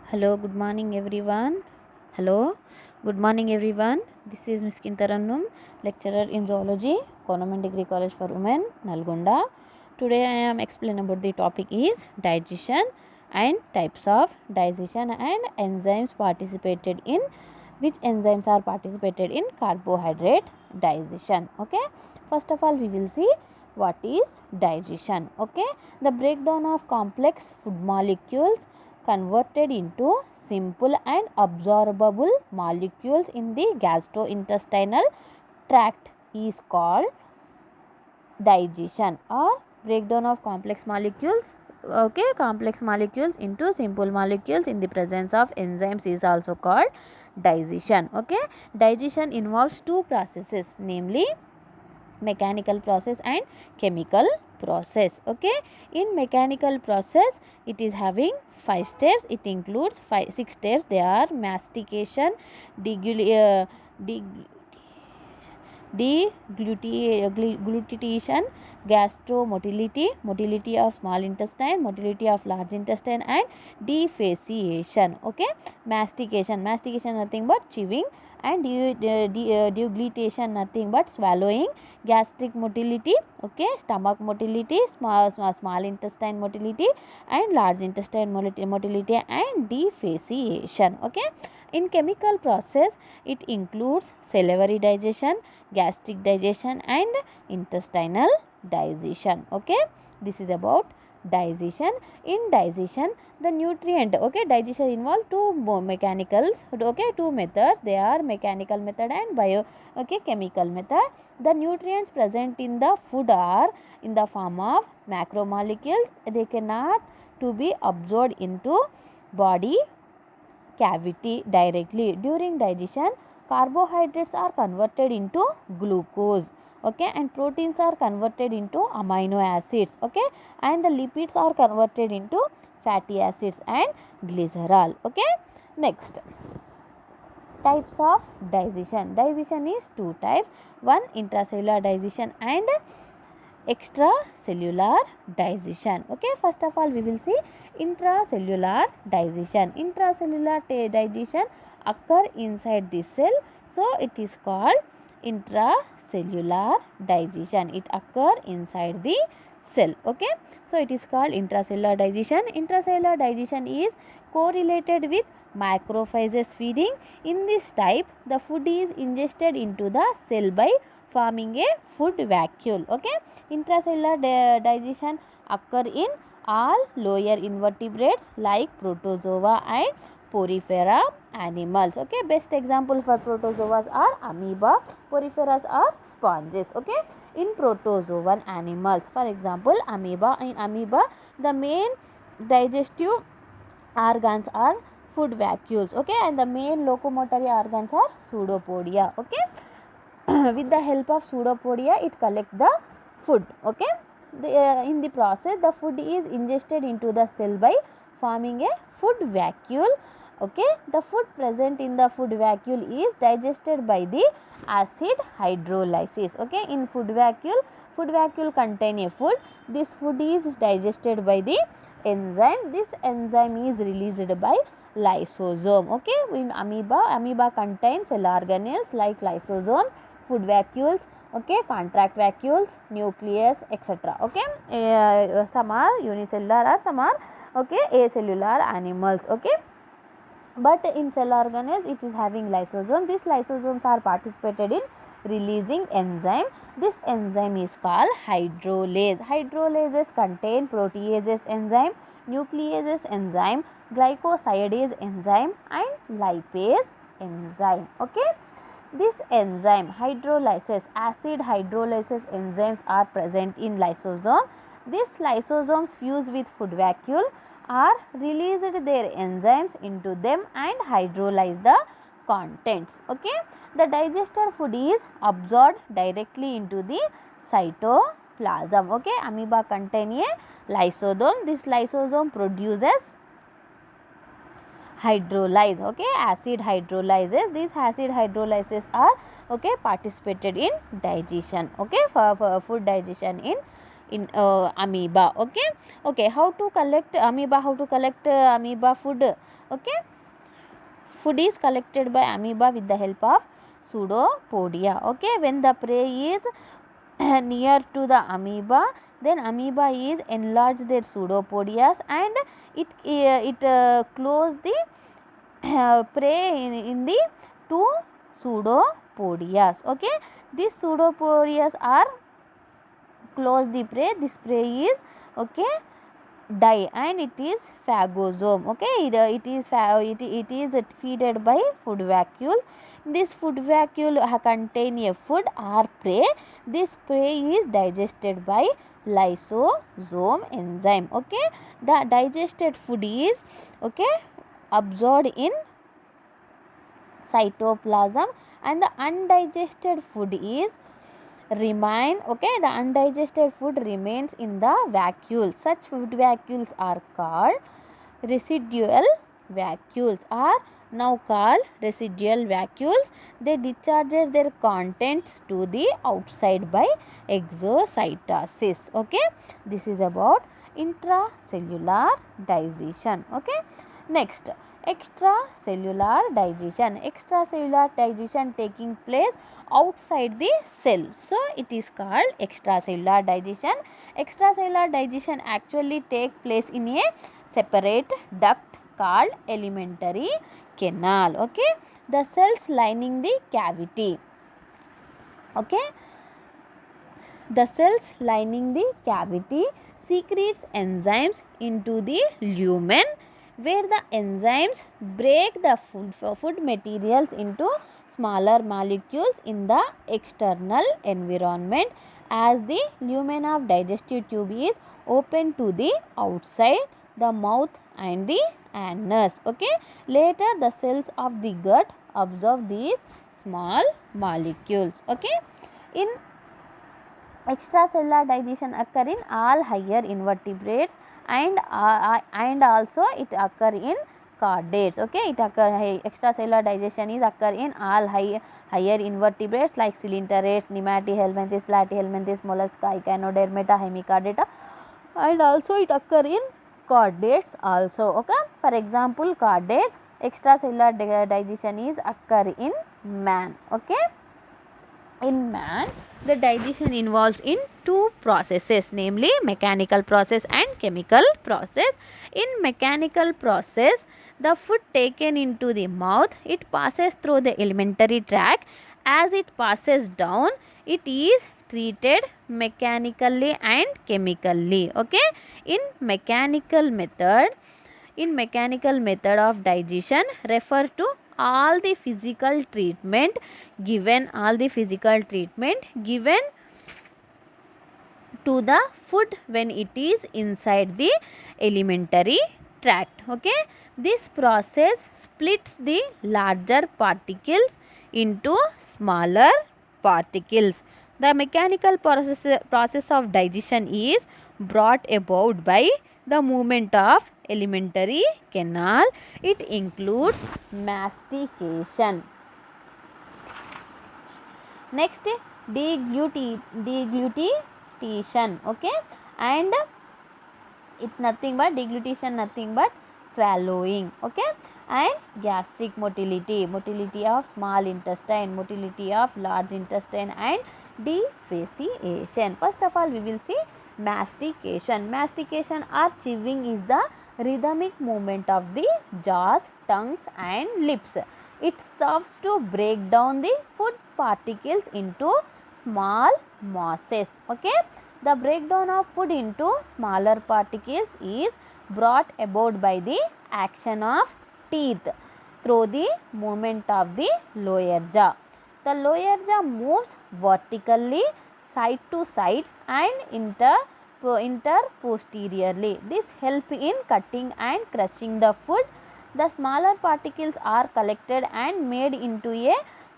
Hello, good morning everyone. Hello, good morning everyone. This is Ms. Kintarannum, lecturer in zoology, Government Degree College for Women, Nalgonda. Today I am explaining about the topic is digestion and types of digestion and enzymes participated in which enzymes are participated in carbohydrate digestion. Okay, first of all we will see what is digestion. Okay, the breakdown of complex food molecules converted into simple and absorbable molecules in the gastrointestinal tract is called digestion, or breakdown of complex molecules. Okay, complex molecules into simple molecules in the presence of enzymes is also called digestion. Okay, digestion involves two processes, namely mechanical process and chemical process. Okay, in mechanical process it is having 5 steps. It includes 6 steps. They are mastication, deglu- deg- deglutition, gastromotility, motility of small intestine, motility of large intestine, and defecation. Okay, mastication nothing but chewing, and deglutition nothing but swallowing, gastric motility, okay, stomach motility, small intestine motility, and large intestine motility, and defecation. Okay, in chemical process it includes salivary digestion, gastric digestion, and intestinal digestion. Okay, this is about digestion. In digestion the nutrient, okay, digestion involve two mechanicals, okay, two methods. They are mechanical method and chemical method. The nutrients present in the food are in the form of macromolecules. They cannot to be absorbed into body cavity directly. During digestion carbohydrates are converted into glucose, okay, and proteins are converted into amino acids, okay, and the lipids are converted into fatty acids and glycerol. Okay, next, types of digestion. Digestion is two types: one intracellular digestion and extracellular digestion. Okay, first of all we will see intracellular digestion. Intracellular digestion occur inside the cell, so it is called intracellular digestion. It occur inside the cell. Okay, so it is called intracellular digestion. Intracellular digestion is correlated with macrophages feeding. In this type the food is ingested into the cell by forming a food vacuole. Okay, intracellular digestion occur in all lower invertebrates like protozoa and porifera animals. Okay, best example for protozoas are amoeba, poriferas are sponges. Okay, in protozoan animals, for example amoeba. In amoeba the main digestive organs are food vacuoles, okay, and the main locomotory organs are pseudopodia. Okay, with the help of pseudopodia it collects the food. Okay, in the process the food is ingested into the cell by forming a food vacuole. Okay, the food present in the food vacuole is digested by the acid hydrolysis. Okay, in food vacuole contain a food. This food is digested by the enzyme. This enzyme is released by lysosome. Okay, in amoeba contains cell organelles like lysosomes, food vacuoles, okay, contract vacuoles, nucleus, etc. Okay, some are unicellular or some are, okay, acellular animals. Okay, but in cell organelles it is having lysosome. These lysosomes are participated in releasing enzyme. This enzyme is called hydrolase. Hydrolases contain proteases enzyme, nucleases enzyme, glycosides enzyme, and lipase enzyme. Okay, this enzyme hydrolysis, acid hydrolysis enzymes are present in lysosome. These lysosomes fuse with food vacuole are released their enzymes into them and hydrolyze the contents. Okay, the digester food is absorbed directly into the cytoplasm. Okay, amoeba contain a lysosome. This lysosome produces hydrolyze, okay, acid hydrolysis. These acid hydrolysis are, okay, participated in digestion, okay, for food digestion in in amoeba. Okay, how to collect amoeba food? Okay, food is collected by amoeba with the help of pseudopodia. Okay, when the prey is near to the amoeba, then amoeba is enlarge their pseudopodias and it close the prey in the two pseudopodias. Okay, these pseudopodias are close the prey. This prey is okay die and it is phagosome. Okay, it is feeded by food vacuoles. This food vacuole contain a food or prey. This prey is digested by lysosome enzyme. Okay, the digested food is okay absorbed in cytoplasm and the undigested food is the undigested food remains in the vacuole. Such food vacuoles are called residual vacuoles, are now called residual vacuoles. They discharge their contents to the outside by exocytosis. Okay, this is about intracellular digestion. Okay, next, extracellular digestion. Extracellular digestion taking place outside the cell, so it is called extracellular digestion. Extracellular digestion actually take place in a separate duct called alimentary canal. Okay, the cells lining the cavity. Okay, the cells lining the cavity secretes enzymes into the lumen, where the enzymes break the food materials into smaller molecules in the external environment. As the lumen of digestive tube is open to the outside, the mouth and the anus. Okay, later the cells of the gut absorb these small molecules. Okay, in extracellular digestion occur in all higher invertebrates and also it occur in chordates. Okay, extracellular digestion is occur in all higher invertebrates like coelenterate, Nematohelminthes, Platyhelminthes, mollusca, Echinodermata, Hemichordata, and also it occur in chordates also. Okay, for example, chordate extracellular digestion is occur in man. Okay, in man, the digestion involves in two processes, namely mechanical process and chemical process. In mechanical process, the food taken into the mouth, it passes through the alimentary tract. As it passes down, it is treated mechanically and chemically. Okay, in mechanical method of digestion refer to all the physical treatment given to the food when it is inside the alimentary tract. Okay, this process splits the larger particles into smaller particles. The mechanical process of digestion is brought about by the movement of alimentary canal. It includes mastication. Next, deglutition. Okay, and it's nothing but swallowing. Okay, and gastric motility of small intestine, motility of large intestine, and defecation. First of all, we will see mastication. Mastication or chewing is the rhythmic movement of the jaws, tongues and lips. It serves to break down the food particles into small masses. Okay, the breakdown of food into smaller particles is brought about by the action of teeth through the movement of the lower jaw. The lower jaw moves vertically side to side and interposteriorly. This helps in cutting and crushing the food. The smaller particles are collected and made into a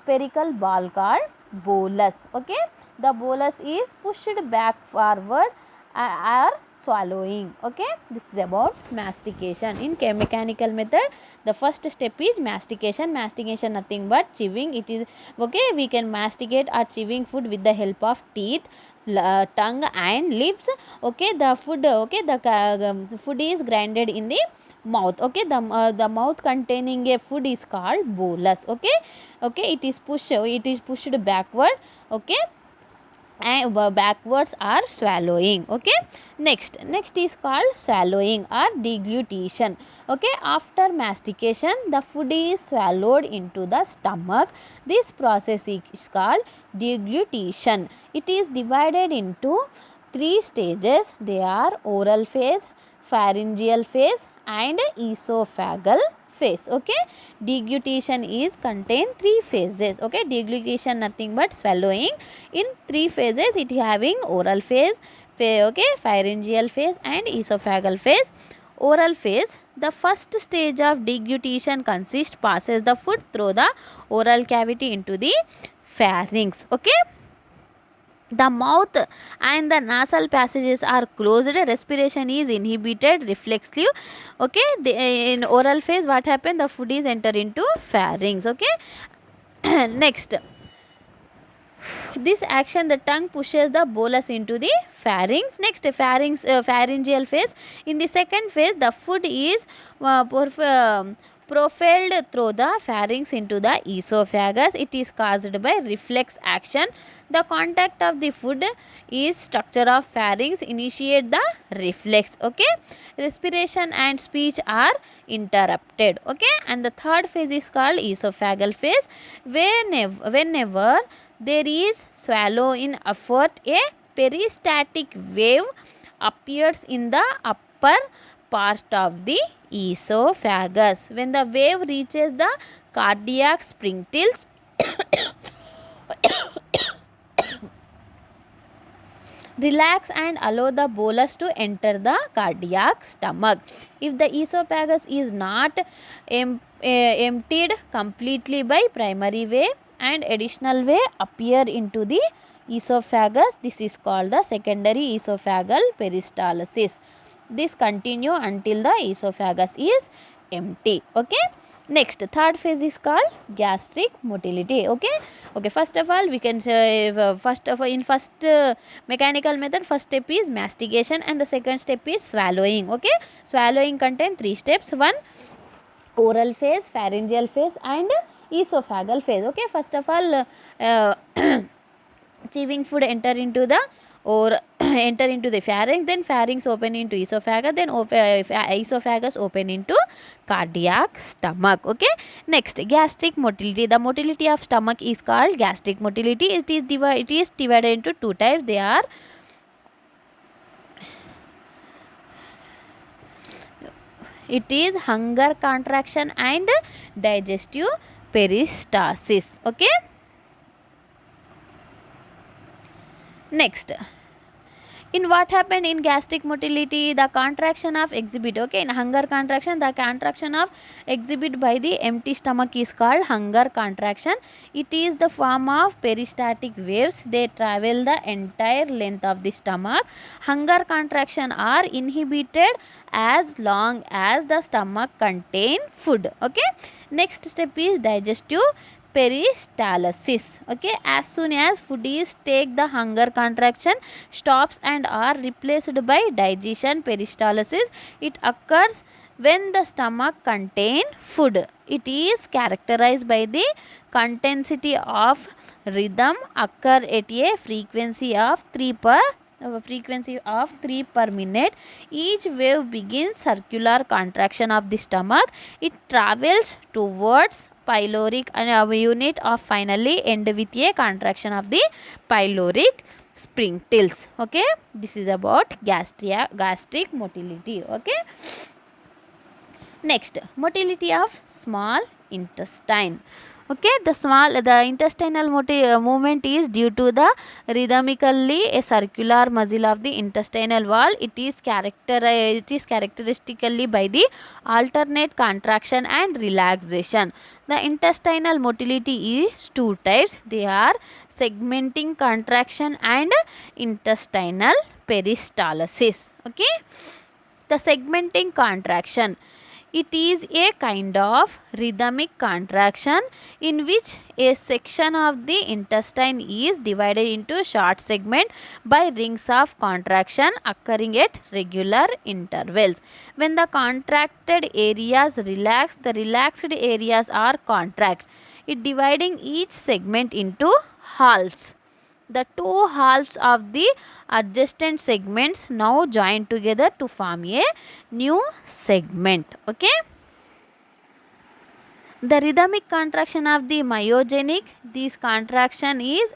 spherical ball called bolus. Okay, the bolus is pushed back forward or swallowing. Okay, this is about mastication. In mechanical method, the first step is mastication. Mastication nothing but chewing. It is okay, we can masticate or chewing food with the help of teeth, tongue and lips. Okay, the food, okay, the food is grinded in the mouth. Okay, the mouth containing a food is called bolus. Okay, okay, it is pushed backward. Okay, and backwards are swallowing. Okay, next is called swallowing or deglutition. Okay, after mastication the food is swallowed into the stomach. This process is called deglutition. It is divided into three stages. They are oral phase, pharyngeal phase and esophageal phase. Okay, deglutition is contain three phases. Okay, deglutition nothing but swallowing in three phases. It having oral phase, okay, pharyngeal phase and esophageal phase. Oral phase, the first stage of deglutition consists passes the food through the oral cavity into the pharynx. Okay, the mouth and the nasal passages are closed. Respiration is inhibited reflexively. Okay, in oral phase what happened, the food is enter into pharynx. Okay, next, this action the tongue pushes the bolus into the pharynx. Next, pharyngeal phase. In the second phase the food is propelled through the pharynx into the esophagus. It is caused by reflex action. The contact of the food is structure of pharynx initiate the reflex. Okay, respiration and speech are interrupted. Okay, and the third phase is called esophageal phase. Whenever there is swallow in effort, a peristatic wave appears in the upper part of the esophagus. When the wave reaches the cardiac sphincters, relax and allow the bolus to enter the cardiac stomach. If the esophagus is not emptied completely by primary way and additional way appear into the esophagus, this is called the secondary esophageal peristalsis. This continue until the esophagus is empty. Okay, next, third phase is called gastric motility. Okay, okay, first of all we can say in first mechanical method, first step is mastication and the second step is swallowing. Okay, swallowing contain three steps. One, oral phase, pharyngeal phase and esophageal phase. Okay, first of all chewing food enter into the or enter into the pharynx, then pharynx open into esophagus, then esophagus open into cardiac stomach. Okay, next, gastric motility. The motility of stomach is called gastric motility. It is divided into two types. They are it is hunger contraction and digestive peristalsis. Okay, next, in what happened in gastric motility, the contraction of exhibit. Okay, in hunger contraction, the contraction of exhibit by the empty stomach is called hunger contraction. It is the form of peristatic waves. They travel the entire length of the stomach. Hunger contraction are inhibited as long as the stomach contain food. Okay, next step is digestive peristalsis. Okay, as soon as food is take, the hunger contraction stops and are replaced by digestion peristalsis. It occurs when the stomach contain food. It is characterized by the intensity of rhythm occur at a frequency of 3 per minute. Each wave begins circular contraction of the stomach. It travels towards pyloric unit of finally end with a contraction of the pyloric sphincters. Okay, this is about gastric motility. Okay, next, motility of small intestine. Okay, the intestinal movement is due to the rhythmically a circular muscle of the intestinal wall. It is characteristically by the alternate contraction and relaxation. The intestinal motility is two types. They are segmenting contraction and intestinal peristalsis. Okay, the segmenting contraction. It is a kind of rhythmic contraction in which a section of the intestine is divided into short segments by rings of contraction occurring at regular intervals. When the contracted areas relax, the relaxed areas are contract, it dividing each segment into halves. The two halves of the adjacent segments now join together to form a new segment. Okay. The rhythmic contraction of the myogenic, this contraction is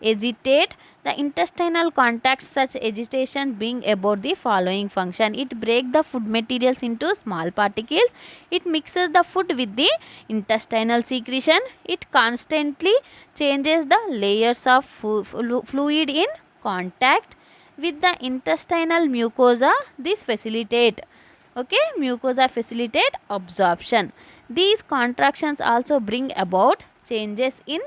agitate. The intestinal contact such agitation being about the following function. It breaks the food materials into small particles. It mixes the food with the intestinal secretion. It constantly changes the layers of fluid in contact with the intestinal mucosa. This facilitate, okay, mucosa facilitate absorption. These contractions also bring about changes in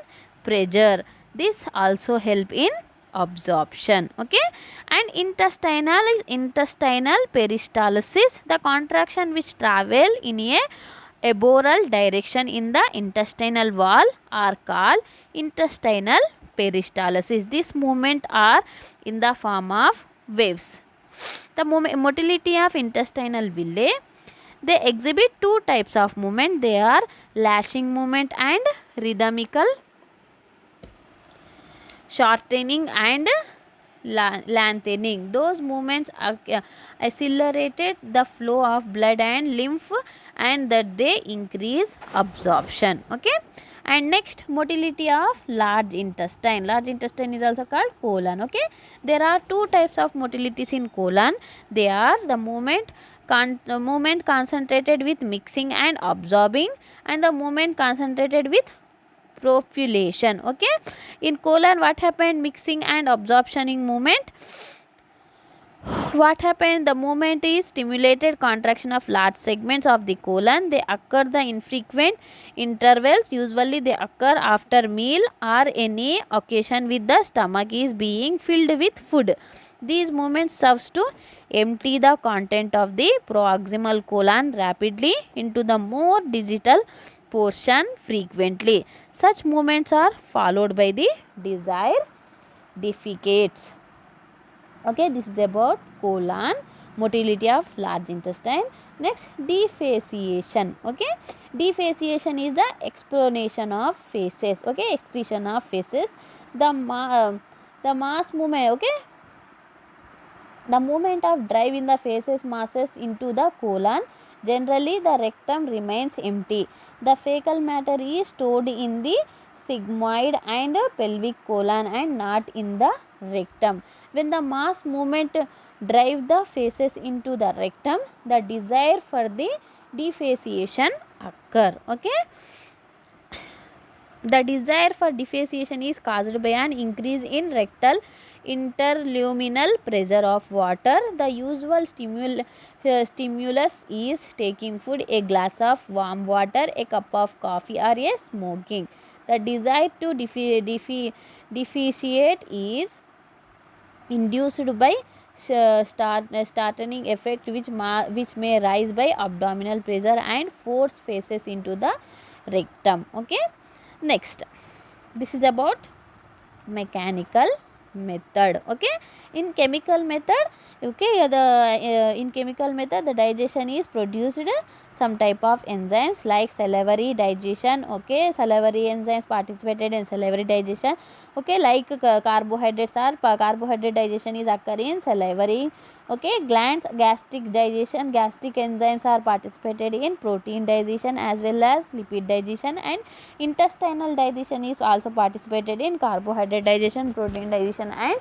pressure. This also help in absorption. Okay, and intestinal peristalsis, the contraction which travel in a aboral direction in the intestinal wall are called intestinal peristalsis. This movement are in the form of waves. The motility of intestinal villi, they exhibit two types of movement. They are lashing movement and rhythmical shortening and lengthening. Those movements accelerated the flow of blood and lymph and that they increase absorption. Okay. And next, motility of large intestine. Large intestine is also called colon. Okay. There are two types of motilities in colon. They are the movement concentrated with mixing and absorbing, and the movement concentrated with propulsion. Okay, in colon what happened? Mixing and absorptioning movement. What happened? The movement is stimulated contraction of large segments of the colon. They occur the infrequent intervals. Usually they occur after meal or any occasion with the stomach is being filled with food. These movements serves to empty the content of the proximal colon rapidly into the more digital portion frequently. Such movements are followed by the desired defecates. Okay, this is about colon, motility of large intestine. Next, defecation. Okay, defecation is the explanation of feces. Okay, excretion of feces. The mass movement. Okay, the movement of drive in the feces masses into the colon. Generally, the rectum remains empty. The fecal matter is stored in the sigmoid and pelvic colon and not in the rectum. When the mass movement drive the feces into the rectum, the desire for the defecation occur. Okay. The desire for defecation is caused by an increase in rectal interluminal pressure of water. The usual stimulus is taking food, a glass of warm water, a cup of coffee, or a smoking. The desire to defecate is induced by starting effect which may rise by abdominal pressure and force feces into the rectum. Okay. Next, this is about mechanical method. Okay, in chemical method, okay, in chemical method the digestion is produced some type of enzymes like salivary digestion. Okay, salivary enzymes participated in salivary digestion. Okay, like carbohydrate digestion is occurring in salivary. Okay, glands gastric digestion, gastric enzymes are participated in protein digestion as well as lipid digestion, and intestinal digestion is also participated in carbohydrate digestion, protein digestion and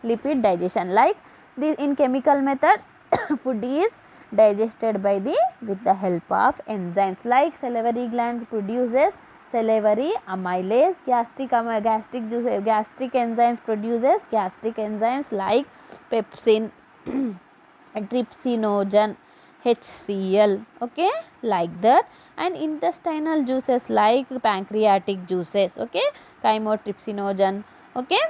lipid digestion. Like this, in chemical method food is digested by with the help of enzymes like salivary gland produces salivary amylase, gastric enzymes produces gastric enzymes like pepsin, trypsinogen, HCl. Okay, like that. And intestinal juices like pancreatic juices. Okay, chymotrypsinogen. Okay,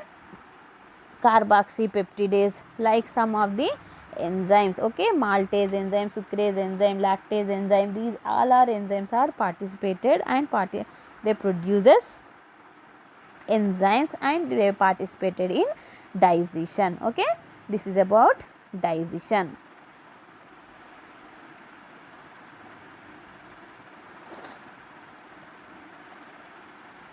carboxypeptidase, like some of the enzymes. Okay, maltase enzyme, sucrase enzyme, lactase enzyme, these all are enzymes are participated and they produces enzymes and they participated in digestion. Okay, this is about digestion.